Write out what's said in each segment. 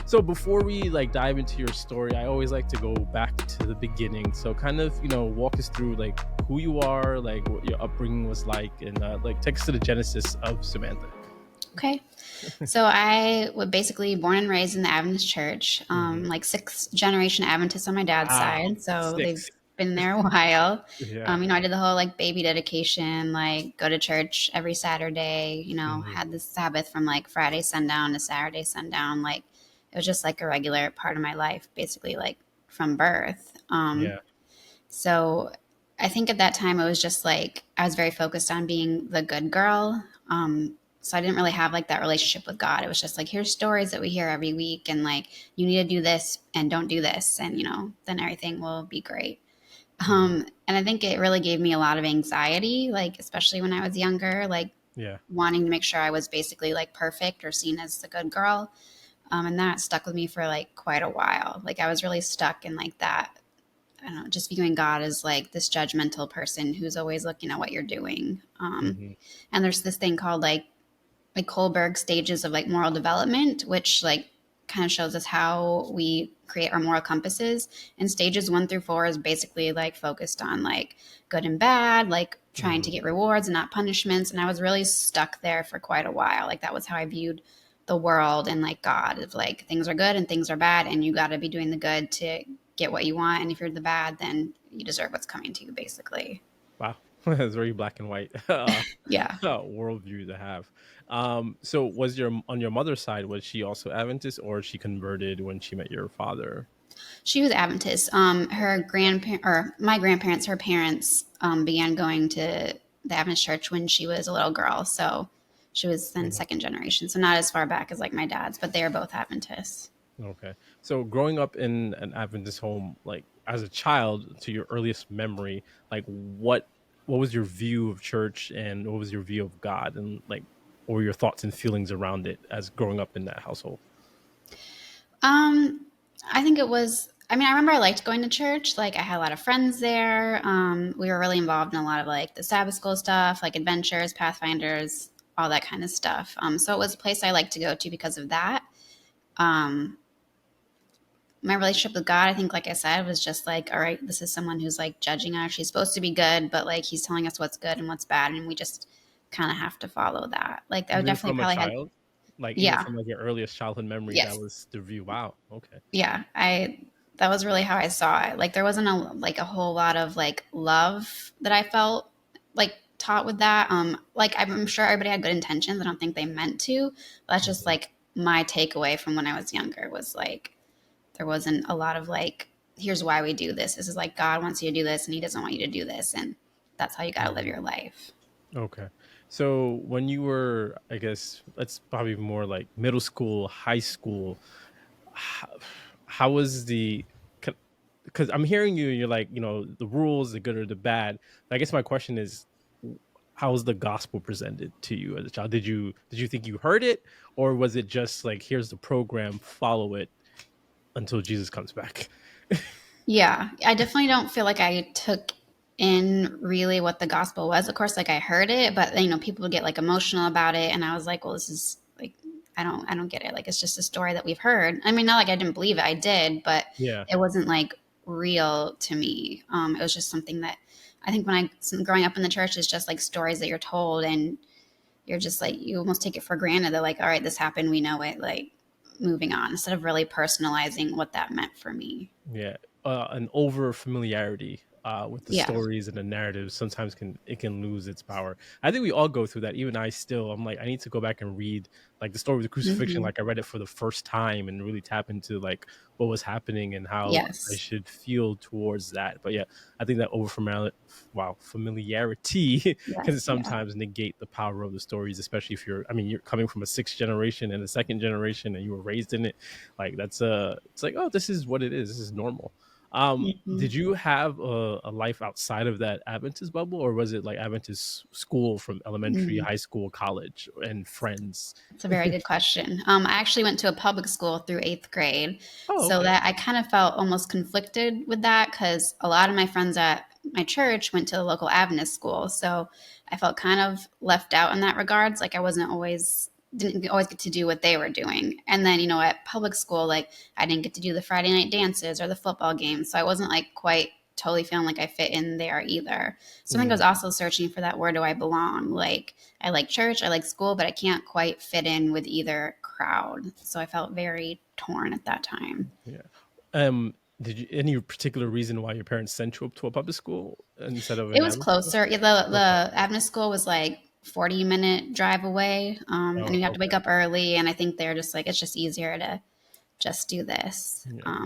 So before we like dive into your story, I always like to go back to the beginning. So kind of, walk us through like who you are, like what your upbringing was like, and like take us to the genesis of Samantha. Okay. So I was basically born and raised in the Adventist church, Hmm. like sixth generation Adventist on my dad's Wow, side. So they've six. been there a while. Yeah. I did the whole like baby dedication, like go to church every Saturday, Hmm. had the Sabbath from like Friday sundown to Saturday sundown. Like it was just like a regular part of my life, basically like from birth. Yeah. So I think at that time it was just like I was very focused on being the good girl. So I didn't really have like that relationship with God. It was just like here's stories that we hear every week, and like you need to do this and don't do this, and then everything will be great. Hmm. And I think it really gave me a lot of anxiety, like especially when I was younger, like Yeah. wanting to make sure I was basically like perfect or seen as the good girl. And that stuck with me for like quite a while. Like I was really stuck in like that. I don't know, just viewing God as like this judgmental person who's always looking at what you're doing. Hmm. And there's this thing called like Kohlberg stages of like moral development, which like kind of shows us how we create our moral compasses. And stages 1 through 4 is basically like focused on like good and bad, like trying Hmm. to get rewards and not punishments. And I was really stuck there for quite a while. Like that was how I viewed the world and like God, of like things are good and things are bad, and you got to be doing the good to get what you want. And if you're the bad, then you deserve what's coming to you, basically. Wow. It's very black and white Yeah. worldview to have. So was your on your mother's side, was she also Adventist, or she converted when she met your father? She was Adventist. Her grandparent or my grandparents, her parents, began going to the Adventist church when she was a little girl. So she was then Mhm. second generation. So not as far back as like my dad's, but they are both Adventists. Okay. So growing up in an Adventist home, like as a child, to your earliest memory, like what was your view of church, and what was your view of God, and like what were your thoughts and feelings around it as growing up in that household? Um, I think it was. I remember I liked going to church. Like I had a lot of friends there. We were really involved in a lot of like the Sabbath school stuff, like adventures, pathfinders, all that kind of stuff. So it was a place I liked to go to because of that. Um, my relationship with God, I think, like I said, was just like, all right, this is someone who's like judging us. She's supposed to be good, but like he's telling us what's good and what's bad, and we just kind of have to follow that. Like I would Even definitely from a probably had, child? Like even yeah, from like your earliest childhood memory, that yes, was the view. Wow. Okay. yeah. That was really how I saw it. Like there wasn't a whole lot of like love that I felt like taught with that. Like I'm sure everybody had good intentions. I don't think they meant to, but that's just Mhm. like my takeaway from when I was younger was like there wasn't a lot of like, here's why we do this. This is like God wants you to do this and he doesn't want you to do this. And that's how you got to live Mhm. your life. Okay. So when you were, I guess, that's probably more like middle school, high school, how, how was the, because I'm hearing you, you're like, the rules, the good or the bad. I guess my question is, how was the gospel presented to you as a child? Did you think you heard it, or was it just like, here's the program, follow it until Jesus comes back? Yeah. I definitely don't feel like I took in really what the gospel was. Of course, like I heard it, but people would get like emotional about it. And I was like, well, this is like, I don't get it. Like, it's just a story that we've heard. Not like I didn't believe it. I did, but Yeah. it wasn't like real to me. It was just something that I think growing up in the church is just like stories that you're told, and you're just like you almost take it for granted that like all right, this happened, we know it, like moving on, instead of really personalizing what that meant for me. Yeah, an over familiarity with the Yeah. stories and the narratives sometimes can lose its power. I think we all go through that. Even I still, I'm like, I need to go back and read like the story of the crucifixion. Hmm. Like I read it for the first time and really tap into like what was happening and how I Yes. should feel towards that. But yeah, I think that familiarity can Yes. Yeah. sometimes negate the power of the stories, especially if you're, I mean, you're coming from a sixth generation and a second generation and you were raised in it. Like that's it's like, oh, this is what it is, this is normal. Hmm. Did you have a life outside of that Adventist bubble, or was it like Adventist school from elementary, Mm. high school, college, and friends? It's a very good question. I actually went to a public school through eighth grade, Oh, so okay. that I kind of felt almost conflicted with that because a lot of my friends at my church went to the local Adventist school, so I felt kind of left out in that regards. Like I wasn't always didn't always get to do what they were doing. And then, at public school, like I didn't get to do the Friday night dances or the football games. So I wasn't like quite totally feeling like I fit in there either. So I think I was Mm, also searching for that, where do I belong? Like I like church, I like school, but I can't quite fit in with either crowd. So I felt very torn at that time. yeah. Did you any particular reason why your parents sent you up to a public school instead of It an was Adventist school? closer. Yeah, Okay. the Adventist school was like 40-minute drive away. And Oh, you have to wake okay. up early. And I think they're just like, it's just easier to just do this. Yeah.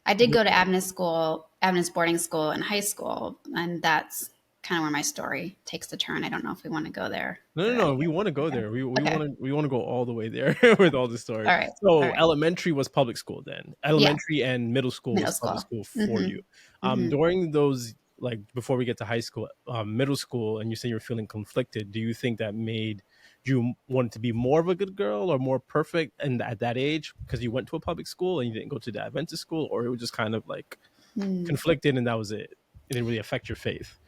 I did go to Adventist boarding school in high school, and that's kind of where my story takes a turn. I don't know if we want to go there No, with no, that no. We again. want to go Okay. there. We Okay. want to go all the way there with all the stories. All right. All So right. elementary was public school then. Yes. Elementary and middle school Middle was public school. school for you. Mm-hmm. Mm-hmm. During those, like before we get to high school, middle school, and you say you're feeling conflicted. Do you think that made you want to be more of a good girl or more perfect, and at that age because you went to a public school and you didn't go to the Adventist school, or it was just kind of like Mm. conflicted and that was it? It didn't really affect your faith.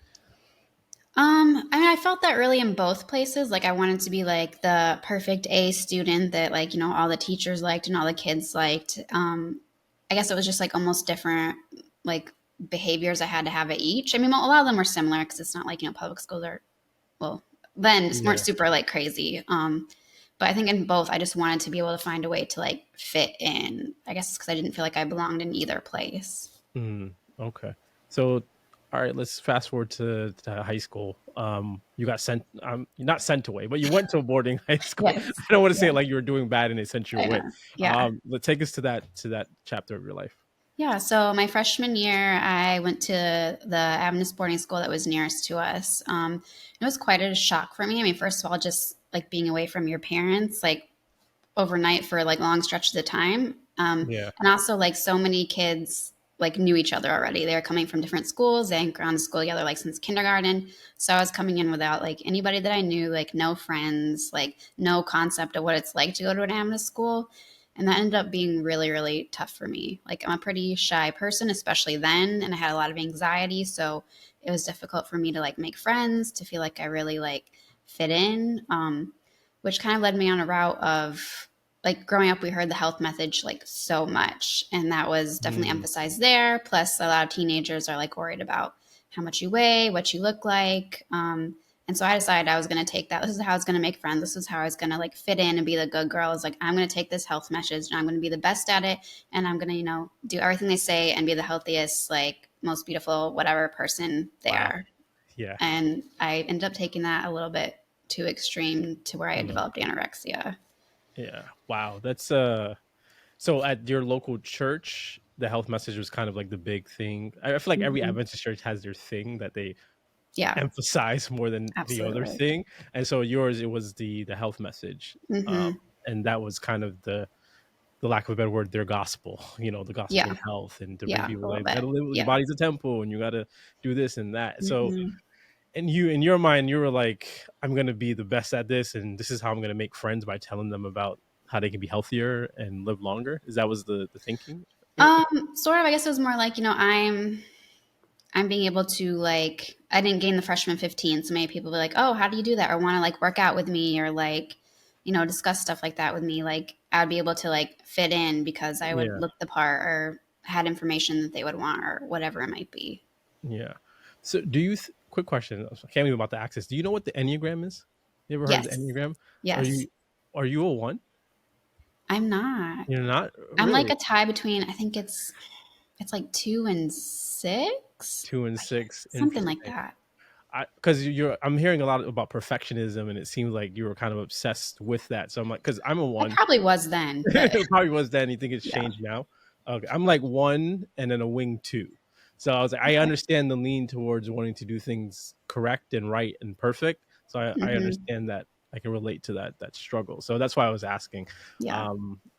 I mean, I felt that really in both places. Like, I wanted to be like the perfect A student that, like, all the teachers liked and all the kids liked. I guess it was just like almost different, like, behaviors I had to have at each. I mean, a lot of them were similar because it's not like, public schools are, well, then just weren't Yeah. super like crazy. But I think in both, I just wanted to be able to find a way to like fit in. I guess because I didn't feel like I belonged in either place. Mm, okay. So, all right, let's fast forward to high school. You got sent. You're not sent away, but you went to a boarding high school. Yes. I don't want to say Yeah. it like you were doing bad and they sent you I away. know. Yeah. Let's take us to that chapter of your life. Yeah, so my freshman year, I went to the Adventist boarding school that was nearest to us. It was quite a shock for me. I mean, first of all, just like being away from your parents, like overnight for like long stretches of time. Yeah. And also, like, so many kids like knew each other already. They were coming from different schools. They hadn't gone to school together like since kindergarten. So I was coming in without like anybody that I knew, like no friends, like no concept of what it's like to go to an Adventist school. And that ended up being really, really tough for me. Like, I'm a pretty shy person, especially then, and I had a lot of anxiety. So it was difficult for me to like make friends, to feel like I really like fit in, which kind of led me on a route of like growing up. We heard the health message like so much, and that was definitely Mm, emphasized there. Plus, a lot of teenagers are like worried about how much you weigh, what you look like. And so I decided I was going to take that. This is how I was going to make friends. This is how I was going to like fit in and be the good girl. I was like, I'm going to take this health message and I'm going to be the best at it. And I'm going to, do everything they say and be the healthiest, like most beautiful, whatever person wow. there. Yeah. And I ended up taking that a little bit too extreme to where I had Mm, developed anorexia. yeah. Wow. That's So at your local church, the health message was kind of like the big thing. I feel like every Hmm. Adventist church has their thing that they Yeah, emphasize more than the other absolutely. thing. And so yours, it was the health message, um, Hmm. and that was kind of the lack of a better word, their gospel. The gospel Yeah, of health, and to bring yeah, people a little like, you bit. gotta live. Your Yeah. body's a temple, and you gotta do this and that. So, Hmm. and you, in your mind, you were like, I'm gonna be the best at this, and this is how I'm gonna make friends by telling them about how they can be healthier and live longer. Is that was the thinking? Sort of. I guess it was more like, I'm being able to like, I didn't gain the freshman 15. So many people be like, oh, how do you do that? Or want to like work out with me or like, discuss stuff like that with me. Like, I'd be able to like fit in because I would Yeah, look the part or had information that they would want or whatever it might be. yeah. So, do you? Quick question. I can't even about the access. Do you know what the Enneagram is? You ever heard of the Yes. Enneagram? Are Yes. you are you a one? I'm not. You're not I'm like really a tie between, I think it's like 2 and 6. 2 and 6. Something like Interesting. that. Because I'm hearing a lot about perfectionism, and it seems like you were kind of obsessed with that. So I'm like, because I'm a I one. probably was then, but It probably was then. You think it's yeah. changed now? Okay, I'm like one and then a wing two. So I was like, I Okay. understand the lean towards wanting to do things correct and right and perfect. So I Hmm. understand that. I can relate to that struggle. So that's why I was asking. Yeah.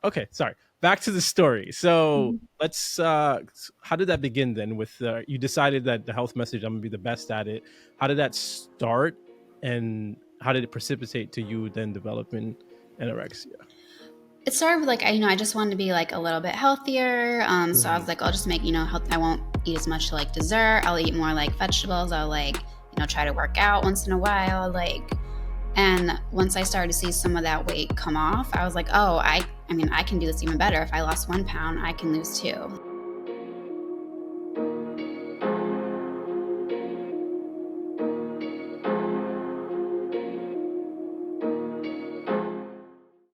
Okay, sorry. Back to the story. So Mhm. let's. How did that begin then? With you decided that the health message, I'm gonna be the best at it. How did that start, and how did it precipitate to you then developing anorexia? It started with like, I just wanted to be like a little bit healthier. So I Mhm. was like, I'll just make, health. I won't eat as much like dessert. I'll eat more like vegetables. I'll like, try to work out once in a while. Like, And once I started to see some of that weight come off, I was like, oh, I mean, I can do this even better. If I lost 1 pound, I can lose two.